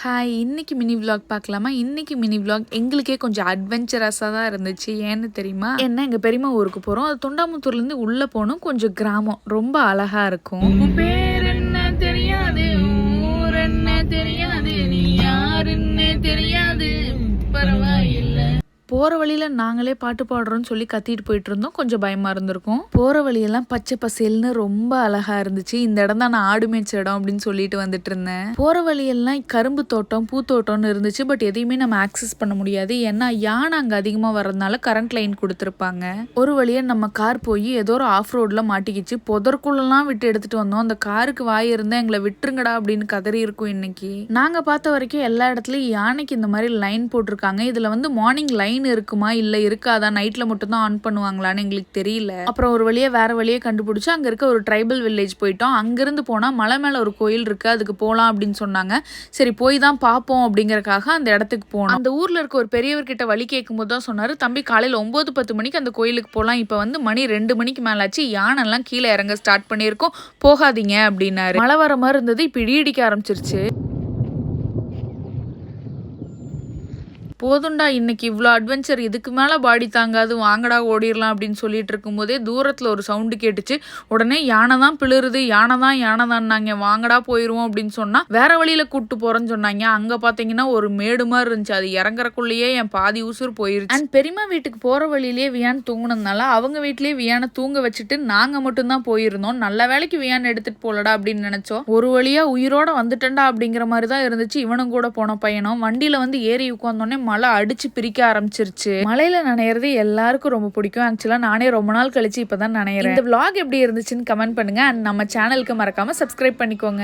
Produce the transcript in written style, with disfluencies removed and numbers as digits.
Hi, இன்னைக்கு mini vlog பார்க்கலாமா? இன்னைக்கு மினி விலாக் எங்களுக்கே கொஞ்சம் அட்வென்ச்சரஸாக தான் இருந்துச்சு. ஏன்னு தெரியுமா? என்ன எங்கள் பெரியம்மா ஊருக்கு போகிறோம். அது தொண்டாமுத்தூர்லேருந்து உள்ளே போகணும். கொஞ்சம் கிராமம், ரொம்ப அழகாக இருக்கும். பேர் என்ன தெரியாது, ஊர் என்ன தெரியாது, நீ யாருன்னு தெரியாது, பரவாயில்லை. போகிற வழியில் நாங்களே பாட்டு பாடுறோம்னு சொல்லி கத்திட்டு போயிட்டு இருந்தோம். கொஞ்சம் பயமாக இருந்திருக்கும். போகிற வழியெல்லாம் பச்சை பசேல்னு ரொம்ப அழகாக இருந்துச்சு. இந்த இடம் தான் நான் ஆடு மேய்ச்ச இடம் அப்படின்னு சொல்லிட்டு வந்துட்டு இருந்தேன். போகிற வழியெல்லாம் கரும்பு தோட்டம், பூத்தோட்டம்னு இருந்துச்சு. பட் எதையுமே நம்ம ஆக்சஸ் பண்ண முடியாது. ஏன்னா யானை அங்கே அதிகமாக வர்றதுனால கரண்ட் லைன் கொடுத்துருப்பாங்க. ஒரு வழியாக நம்ம கார் போய் ஏதோ ஒரு ஆஃப் ரோடில் மாட்டிக்கிச்சு. புதற்குள்ளெல்லாம் விட்டு எடுத்துகிட்டு வந்தோம். அந்த காருக்கு வாய் இருந்தால் எங்களை விட்டுருங்கடா அப்படின்னு கதறி இருக்கும். இன்னைக்கு நாங்கள் பார்த்த வரைக்கும் எல்லா இடத்துலையும் யானைக்கு இந்த மாதிரி லைன் போட்டிருக்காங்க. இதில் வந்து மார்னிங் லைன் இருக்குமா இல்ல இருக்காதா, நைட்ல மட்டும் தான் ஆன் பண்ணுவாங்களான்னு எங்களுக்கு தெரியல. அப்புறம் ஒரு வழியா வேற வழியை கண்டுபிடிச்சு அங்க இருக்க ஒரு ட்ரைபல் வில்லேஜ் போயிட்டோம். அங்கிருந்து போனா மலை மேல ஒரு கோயில் இருக்கு, அதுக்கு போலாம் அப்படின்னு சொன்னாங்க. சரி போய் தான் பார்ப்போம் அப்படிங்கறக்காக அந்த இடத்துக்கு போனோம். அந்த ஊர்ல இருக்க ஒரு பெரியவர்கிட்ட வழி கேட்கும் போது தான் சொன்னாரு, தம்பி காலையில 9-10 மணிக்கு அந்த கோயிலுக்கு போலாம், இப்ப வந்து மணி 2 மணிக்கு மேலாச்சு, யானை எல்லாம் கீழே இறங்க ஸ்டார்ட் பண்ணிருக்கோம், போகாதீங்க அப்படின்னாரு. மழை வர மாதிரி இருந்தது, இப்ப இடி இடிக்க ஆரம்பிச்சிருச்சு. போதுண்டா இன்னைக்கு இவ்வளோ அட்வென்ச்சர், இதுக்கு மேலே பாடி தாங்காது, வாங்கடா ஓடிடலாம் அப்படின்னு சொல்லிட்டு இருக்கும்போதே தூரத்தில் ஒரு சவுண்டு கேட்டுச்சு. உடனே யானை தான் பிளருது, யானை தான்னாங்க, வாங்கடா போயிடுவோம் அப்படின்னு சொன்னால் வேற வழியில் கூப்பிட்டு போகிறேன்னு சொன்னாங்க. அங்கே பார்த்தீங்கன்னா ஒரு மேடு மாதிரி இருந்துச்சு, அது இறங்குறக்குள்ளேயே என் பாதி உசுர் போயிருச்சு. அண்ட் பெரியம்மா வீட்டுக்கு போகிற வழியிலேயே வியான் தூங்குனதுனால அவங்க வீட்லேயே வியானை தூங்க வச்சுட்டு நாங்கள் மட்டும்தான் போயிருந்தோம். நல்ல வேலைக்கு வியான் எடுத்துகிட்டு போகலடா அப்படின்னு நினச்சோம். ஒரு வழியாக உயிரோட வந்துட்டேன்டா அப்படிங்கிற மாதிரி தான் இருந்துச்சு. இவனும் கூட போன பையனும் வண்டியில் வந்து ஏறி உட்காந்தோடனே மழை அடிச்சு பிரிக்க ஆரம்பிச்சிருச்சு. மழையில நனையிறது எல்லாருக்கும் ரொம்ப பிடிக்கும். ஆக்சுவலா நானே ரொம்ப நாள் கழிச்சு இப்பதான் நனையறேன். இந்த vlog எப்படி இருந்துச்சுன்னு கமெண்ட் பண்ணுங்க. அண்ட் நம்ம சேனலுக்கு மறக்காம சப்ஸ்கிரைப் பண்ணிக்கோங்க.